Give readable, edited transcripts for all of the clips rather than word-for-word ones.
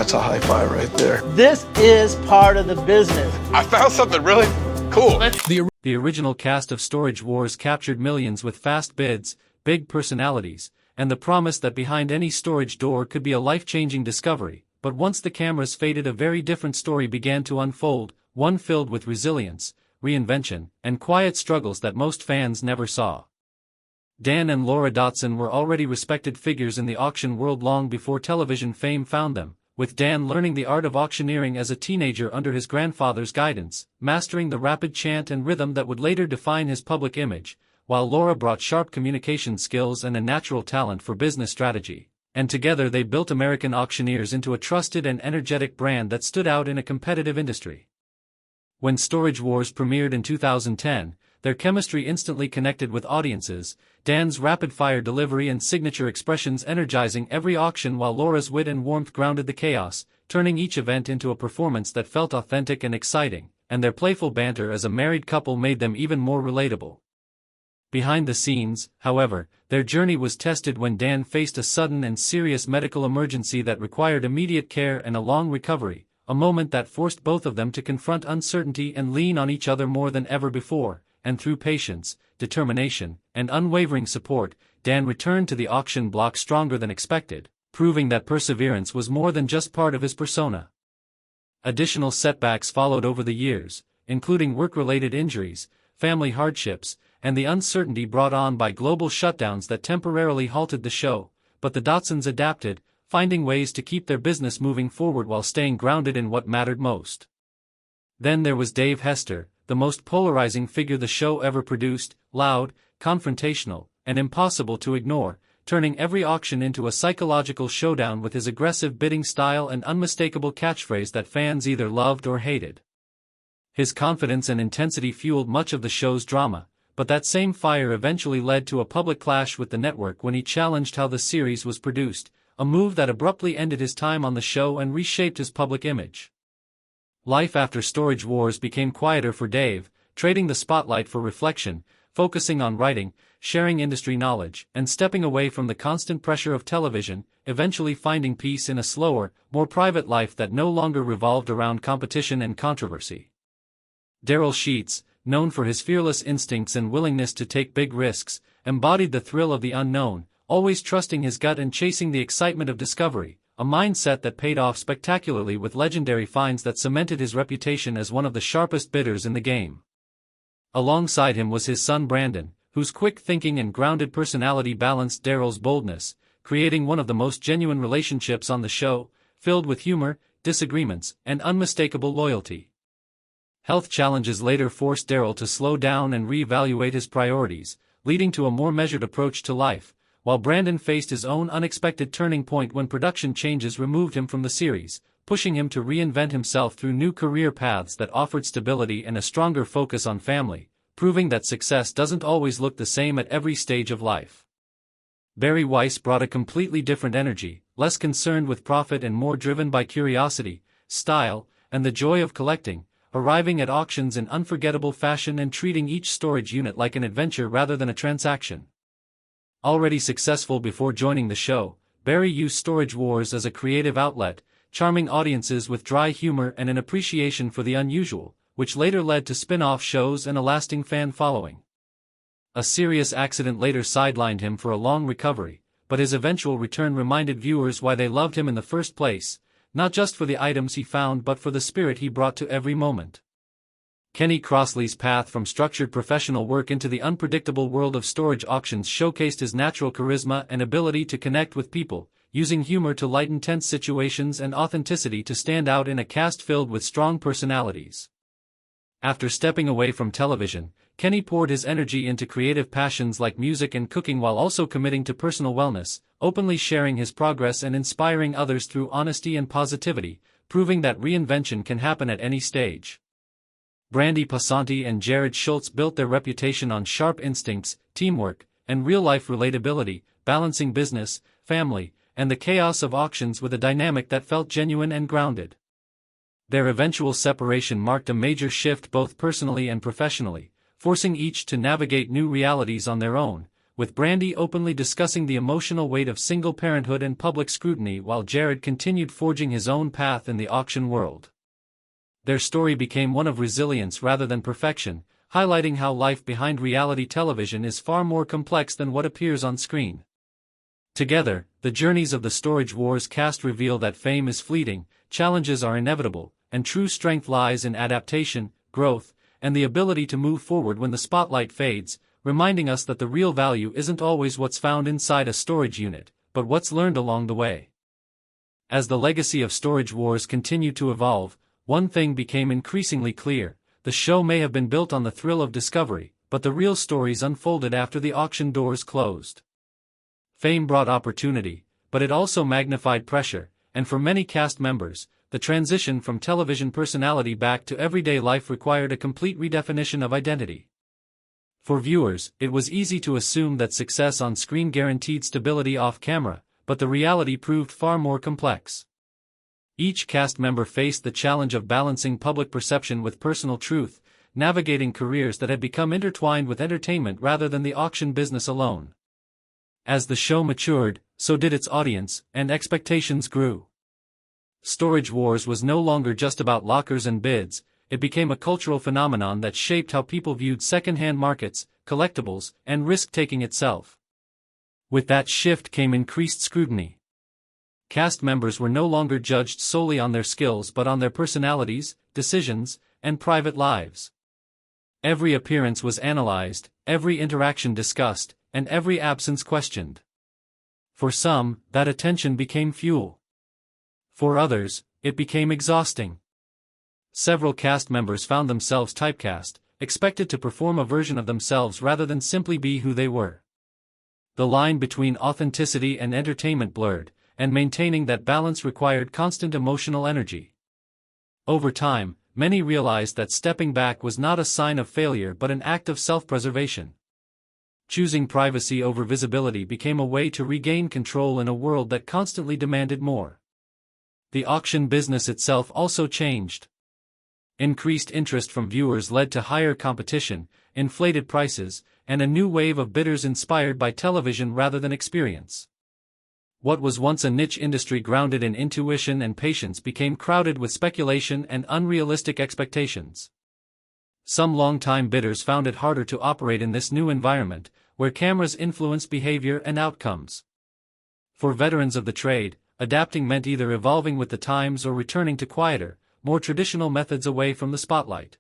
That's a high five right there. This is part of the business. I found something really cool. The original cast of Storage Wars captured millions with fast bids, big personalities, and the promise that behind any storage door could be a life-changing discovery. But once the cameras faded, a very different story began to unfold, one filled with resilience, reinvention, and quiet struggles that most fans never saw. Dan and Laura Dotson were already respected figures in the auction world long before television fame found them, with Dan learning the art of auctioneering as a teenager under his grandfather's guidance, mastering the rapid chant and rhythm that would later define his public image, while Laura brought sharp communication skills and a natural talent for business strategy. And together they built American Auctioneers into a trusted and energetic brand that stood out in a competitive industry. When Storage Wars premiered in 2010, their chemistry instantly connected with audiences, Dan's rapid-fire delivery and signature expressions energizing every auction, while Laura's wit and warmth grounded the chaos, turning each event into a performance that felt authentic and exciting, and their playful banter as a married couple made them even more relatable. Behind the scenes, however, their journey was tested when Dan faced a sudden and serious medical emergency that required immediate care and a long recovery, a moment that forced both of them to confront uncertainty and lean on each other more than ever before, and through patience, determination, and unwavering support, Dan returned to the auction block stronger than expected, proving that perseverance was more than just part of his persona. Additional setbacks followed over the years, including work-related injuries, family hardships, and the uncertainty brought on by global shutdowns that temporarily halted the show, but the Dotsons adapted, finding ways to keep their business moving forward while staying grounded in what mattered most. Then there was Dave Hester, the most polarizing figure the show ever produced, loud, confrontational, and impossible to ignore, turning every auction into a psychological showdown with his aggressive bidding style and unmistakable catchphrase that fans either loved or hated. His confidence and intensity fueled much of the show's drama, but that same fire eventually led to a public clash with the network when he challenged how the series was produced, a move that abruptly ended his time on the show and reshaped his public image. Life after Storage Wars became quieter for Dave, trading the spotlight for reflection, focusing on writing, sharing industry knowledge, and stepping away from the constant pressure of television, eventually finding peace in a slower, more private life that no longer revolved around competition and controversy. Daryl Sheets, known for his fearless instincts and willingness to take big risks, embodied the thrill of the unknown, always trusting his gut and chasing the excitement of discovery, a mindset that paid off spectacularly with legendary finds that cemented his reputation as one of the sharpest bidders in the game. Alongside him was his son Brandon, whose quick thinking and grounded personality balanced Daryl's boldness, creating one of the most genuine relationships on the show, filled with humor, disagreements, and unmistakable loyalty. Health challenges later forced Daryl to slow down and reevaluate his priorities, leading to a more measured approach to life, while Brandon faced his own unexpected turning point when production changes removed him from the series, pushing him to reinvent himself through new career paths that offered stability and a stronger focus on family, proving that success doesn't always look the same at every stage of life. Bari Weiss brought a completely different energy, less concerned with profit and more driven by curiosity, style, and the joy of collecting, arriving at auctions in unforgettable fashion and treating each storage unit like an adventure rather than a transaction. Already successful before joining the show, Bari used Storage Wars as a creative outlet, charming audiences with dry humor and an appreciation for the unusual, which later led to spin-off shows and a lasting fan following. A serious accident later sidelined him for a long recovery, but his eventual return reminded viewers why they loved him in the first place, not just for the items he found but for the spirit he brought to every moment. Kenny Crossley's path from structured professional work into the unpredictable world of storage auctions showcased his natural charisma and ability to connect with people, using humor to lighten tense situations and authenticity to stand out in a cast filled with strong personalities. After stepping away from television, Kenny poured his energy into creative passions like music and cooking while also committing to personal wellness, openly sharing his progress and inspiring others through honesty and positivity, proving that reinvention can happen at any stage. Brandy Passanti and Jared Schultz built their reputation on sharp instincts, teamwork, and real-life relatability, balancing business, family, and the chaos of auctions with a dynamic that felt genuine and grounded. Their eventual separation marked a major shift both personally and professionally, forcing each to navigate new realities on their own, with Brandy openly discussing the emotional weight of single parenthood and public scrutiny while Jared continued forging his own path in the auction world. Their story became one of resilience rather than perfection, highlighting how life behind reality television is far more complex than what appears on screen. Together, the journeys of the Storage Wars cast reveal that fame is fleeting, challenges are inevitable, and true strength lies in adaptation, growth, and the ability to move forward when the spotlight fades, reminding us that the real value isn't always what's found inside a storage unit, but what's learned along the way. As the legacy of Storage Wars continued to evolve, one thing became increasingly clear: the show may have been built on the thrill of discovery, but the real stories unfolded after the auction doors closed. Fame brought opportunity, but it also magnified pressure, and for many cast members, the transition from television personality back to everyday life required a complete redefinition of identity. For viewers, it was easy to assume that success on screen guaranteed stability off-camera, but the reality proved far more complex. Each cast member faced the challenge of balancing public perception with personal truth, navigating careers that had become intertwined with entertainment rather than the auction business alone. As the show matured, so did its audience, and expectations grew. Storage Wars was no longer just about lockers and bids. It became a cultural phenomenon that shaped how people viewed second-hand markets, collectibles, and risk-taking itself. With that shift came increased scrutiny. Cast members were no longer judged solely on their skills but on their personalities, decisions, and private lives. Every appearance was analyzed, every interaction discussed, and every absence questioned. For some, that attention became fuel. For others, it became exhausting. Several cast members found themselves typecast, expected to perform a version of themselves rather than simply be who they were. The line between authenticity and entertainment blurred, and maintaining that balance required constant emotional energy. Over time, many realized that stepping back was not a sign of failure but an act of self-preservation. Choosing privacy over visibility became a way to regain control in a world that constantly demanded more. The auction business itself also changed. Increased interest from viewers led to higher competition, inflated prices, and a new wave of bidders inspired by television rather than experience. What was once a niche industry grounded in intuition and patience became crowded with speculation and unrealistic expectations. Some longtime bidders found it harder to operate in this new environment, where cameras influence behavior and outcomes. For veterans of the trade, adapting meant either evolving with the times or returning to quieter, more traditional methods away from the spotlight.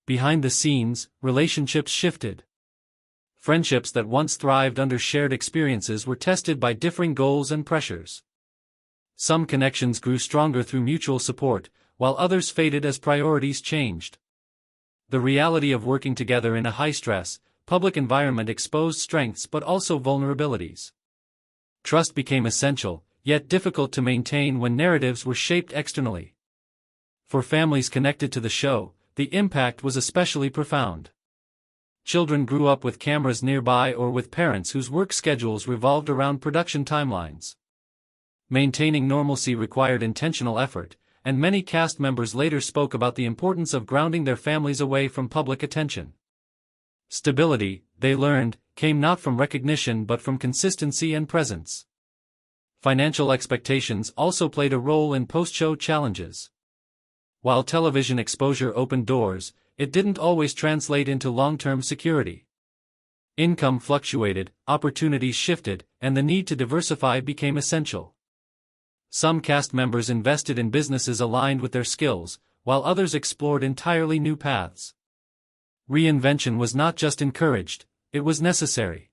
Behind the scenes, relationships shifted. Friendships that once thrived under shared experiences were tested by differing goals and pressures. Some connections grew stronger through mutual support, while others faded as priorities changed. The reality of working together in a high-stress, public environment exposed strengths but also vulnerabilities. Trust became essential, yet difficult to maintain when narratives were shaped externally. For families connected to the show, the impact was especially profound. Children grew up with cameras nearby or with parents whose work schedules revolved around production timelines. Maintaining normalcy required intentional effort, and many cast members later spoke about the importance of grounding their families away from public attention. Stability, they learned, came not from recognition but from consistency and presence. Financial expectations also played a role in post-show challenges. While television exposure opened doors, it didn't always translate into long-term security. Income fluctuated, opportunities shifted, and the need to diversify became essential. Some cast members invested in businesses aligned with their skills, while others explored entirely new paths. Reinvention was not just encouraged, it was necessary.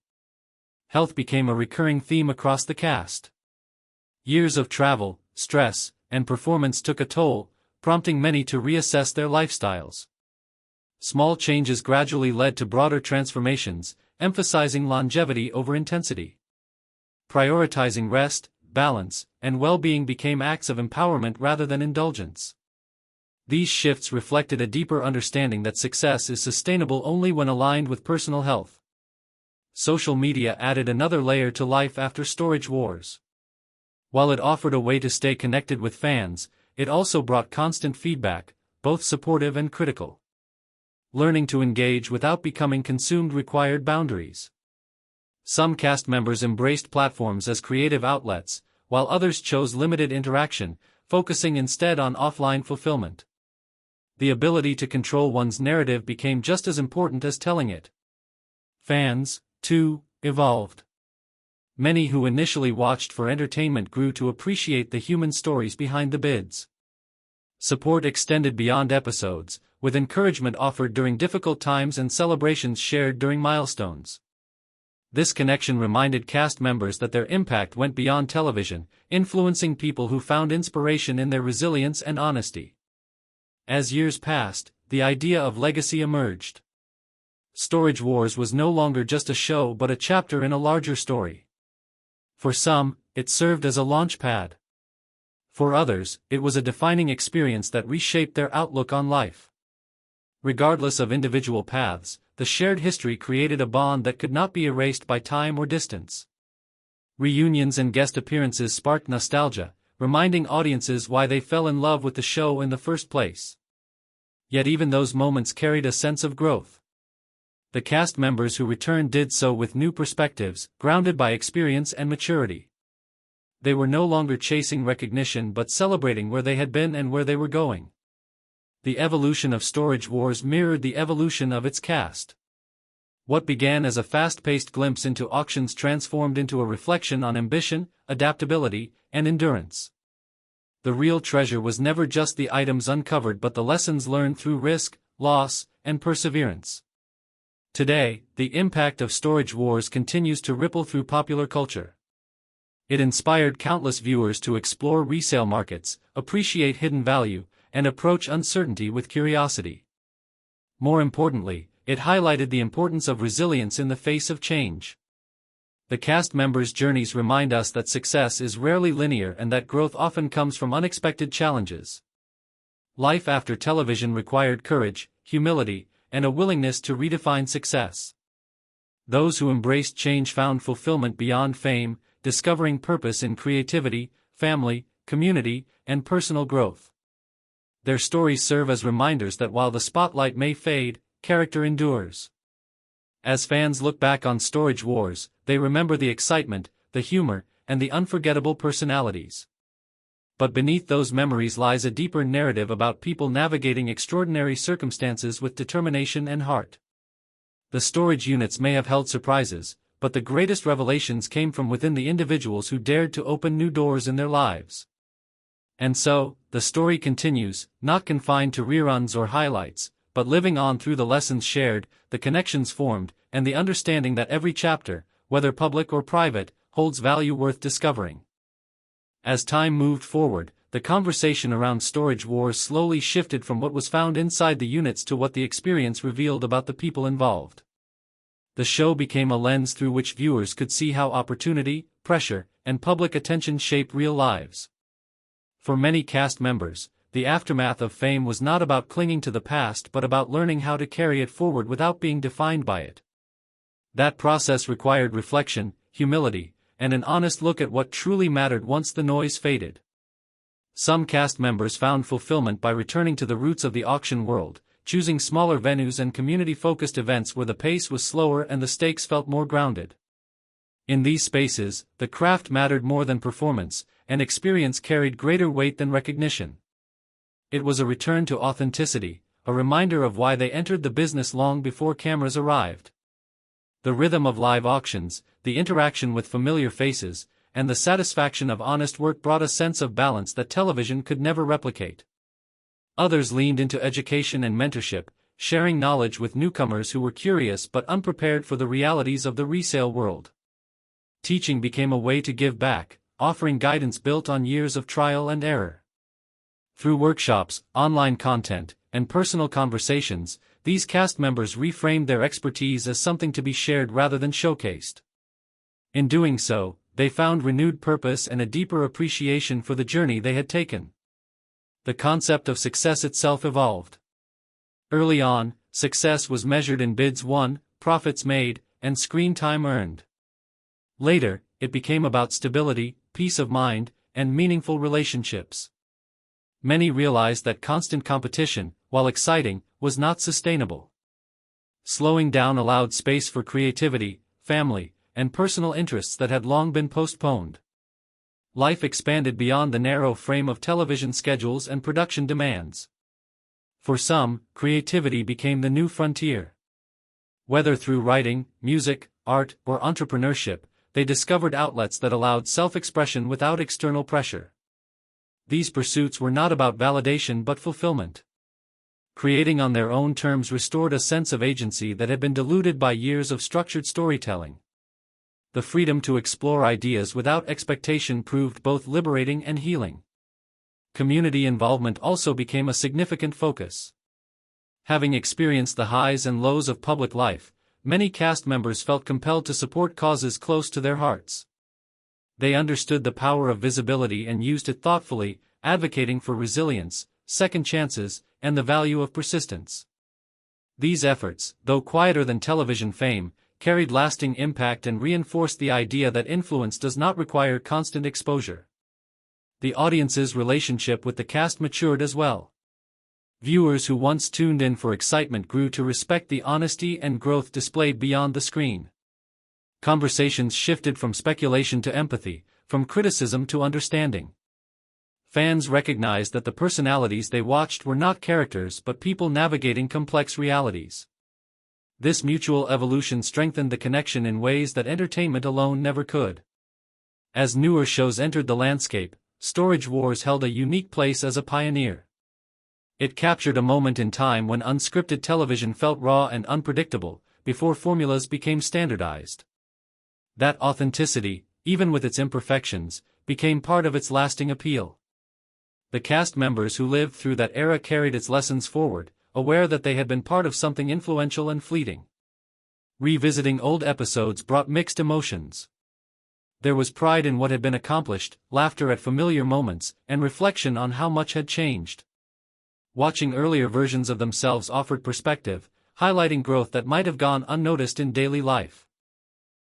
Health became a recurring theme across the cast. Years of travel, stress, and performance took a toll, prompting many to reassess their lifestyles. Small changes gradually led to broader transformations, emphasizing longevity over intensity. Prioritizing rest, balance, and well-being became acts of empowerment rather than indulgence. These shifts reflected a deeper understanding that success is sustainable only when aligned with personal health. Social media added another layer to life after Storage Wars. While it offered a way to stay connected with fans, it also brought constant feedback, both supportive and critical. Learning to engage without becoming consumed required boundaries. Some cast members embraced platforms as creative outlets, while others chose limited interaction, focusing instead on offline fulfillment. The ability to control one's narrative became just as important as telling it. Fans, too, evolved. Many who initially watched for entertainment grew to appreciate the human stories behind the bids. Support extended beyond episodes, with encouragement offered during difficult times and celebrations shared during milestones. This connection reminded cast members that their impact went beyond television, influencing people who found inspiration in their resilience and honesty. As years passed, the idea of legacy emerged. Storage Wars was no longer just a show but a chapter in a larger story. For some, it served as a launch pad. For others, it was a defining experience that reshaped their outlook on life. Regardless of individual paths, the shared history created a bond that could not be erased by time or distance. Reunions and guest appearances sparked nostalgia, reminding audiences why they fell in love with the show in the first place. Yet even those moments carried a sense of growth. The cast members who returned did so with new perspectives, grounded by experience and maturity. They were no longer chasing recognition but celebrating where they had been and where they were going. The evolution of Storage Wars mirrored the evolution of its cast. What began as a fast-paced glimpse into auctions transformed into a reflection on ambition, adaptability, and endurance. The real treasure was never just the items uncovered but the lessons learned through risk, loss, and perseverance. Today, the impact of Storage Wars continues to ripple through popular culture. It inspired countless viewers to explore resale markets, appreciate hidden value, and approach uncertainty with curiosity. More importantly, it highlighted the importance of resilience in the face of change. The cast members' journeys remind us that success is rarely linear and that growth often comes from unexpected challenges. Life after television required courage, humility, and a willingness to redefine success. Those who embraced change found fulfillment beyond fame, discovering purpose in creativity, family, community, and personal growth. Their stories serve as reminders that while the spotlight may fade, character endures. As fans look back on Storage Wars, they remember the excitement, the humor, and the unforgettable personalities. But beneath those memories lies a deeper narrative about people navigating extraordinary circumstances with determination and heart. The storage units may have held surprises, but the greatest revelations came from within the individuals who dared to open new doors in their lives. And so, the story continues, not confined to reruns or highlights, but living on through the lessons shared, the connections formed, and the understanding that every chapter, whether public or private, holds value worth discovering. As time moved forward, the conversation around Storage Wars slowly shifted from what was found inside the units to what the experience revealed about the people involved. The show became a lens through which viewers could see how opportunity, pressure, and public attention shape real lives. For many cast members, the aftermath of fame was not about clinging to the past but about learning how to carry it forward without being defined by it. That process required reflection, humility, and an honest look at what truly mattered once the noise faded. Some cast members found fulfillment by returning to the roots of the auction world, choosing smaller venues and community-focused events where the pace was slower and the stakes felt more grounded. In these spaces, the craft mattered more than performance, and experience carried greater weight than recognition. It was a return to authenticity, a reminder of why they entered the business long before cameras arrived. The rhythm of live auctions, the interaction with familiar faces, and the satisfaction of honest work brought a sense of balance that television could never replicate. Others leaned into education and mentorship, sharing knowledge with newcomers who were curious but unprepared for the realities of the resale world. Teaching became a way to give back, offering guidance built on years of trial and error. Through workshops, online content, and personal conversations, these cast members reframed their expertise as something to be shared rather than showcased. In doing so, they found renewed purpose and a deeper appreciation for the journey they had taken. The concept of success itself evolved. Early on, success was measured in bids won, profits made, and screen time earned. Later, it became about stability, peace of mind, and meaningful relationships. Many realized that constant competition, while exciting, was not sustainable. Slowing down allowed space for creativity, family, and personal interests that had long been postponed. Life expanded beyond the narrow frame of television schedules and production demands. For some, creativity became the new frontier. Whether through writing, music, art, or entrepreneurship, they discovered outlets that allowed self-expression without external pressure. These pursuits were not about validation but fulfillment. Creating on their own terms restored a sense of agency that had been diluted by years of structured storytelling. The freedom to explore ideas without expectation proved both liberating and healing. Community involvement also became a significant focus. Having experienced the highs and lows of public life, many cast members felt compelled to support causes close to their hearts. They understood the power of visibility and used it thoughtfully, advocating for resilience, second chances, and the value of persistence. These efforts, though quieter than television fame, carried lasting impact and reinforced the idea that influence does not require constant exposure. The audience's relationship with the cast matured as well. Viewers who once tuned in for excitement grew to respect the honesty and growth displayed beyond the screen. Conversations shifted from speculation to empathy, from criticism to understanding. Fans recognized that the personalities they watched were not characters but people navigating complex realities. This mutual evolution strengthened the connection in ways that entertainment alone never could. As newer shows entered the landscape, Storage Wars held a unique place as a pioneer. It captured a moment in time when unscripted television felt raw and unpredictable, before formulas became standardized. That authenticity, even with its imperfections, became part of its lasting appeal. The cast members who lived through that era carried its lessons forward, aware that they had been part of something influential and fleeting. Revisiting old episodes brought mixed emotions. There was pride in what had been accomplished, laughter at familiar moments, and reflection on how much had changed. Watching earlier versions of themselves offered perspective, highlighting growth that might have gone unnoticed in daily life.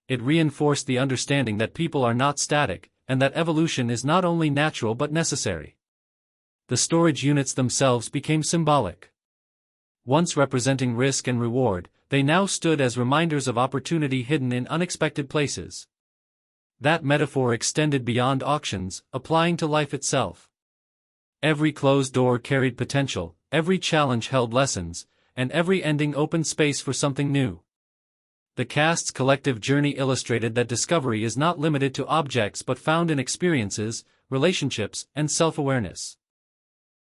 It reinforced the understanding that people are not static, and that evolution is not only natural but necessary. The storage units themselves became symbolic. Once representing risk and reward, they now stood as reminders of opportunity hidden in unexpected places. That metaphor extended beyond auctions, applying to life itself. Every closed door carried potential, every challenge held lessons, and every ending opened space for something new. The cast's collective journey illustrated that discovery is not limited to objects but found in experiences, relationships, and self-awareness.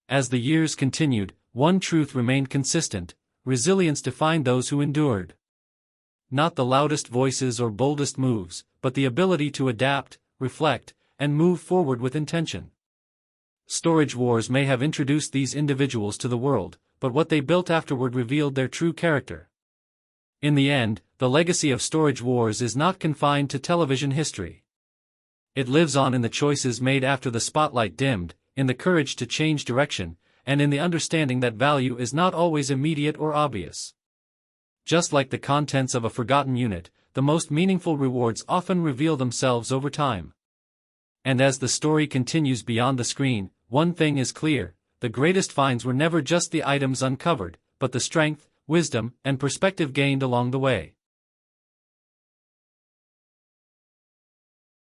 As the years continued, one truth remained consistent: resilience defined those who endured. Not the loudest voices or boldest moves, but the ability to adapt, reflect, and move forward with intention. Storage Wars may have introduced these individuals to the world, but what they built afterward revealed their true character. In the end, the legacy of Storage Wars is not confined to television history. It lives on in the choices made after the spotlight dimmed, in the courage to change direction, and in the understanding that value is not always immediate or obvious. Just like the contents of a forgotten unit, the most meaningful rewards often reveal themselves over time. And as the story continues beyond the screen, one thing is clear: the greatest finds were never just the items uncovered, but the strength, wisdom, and perspective gained along the way.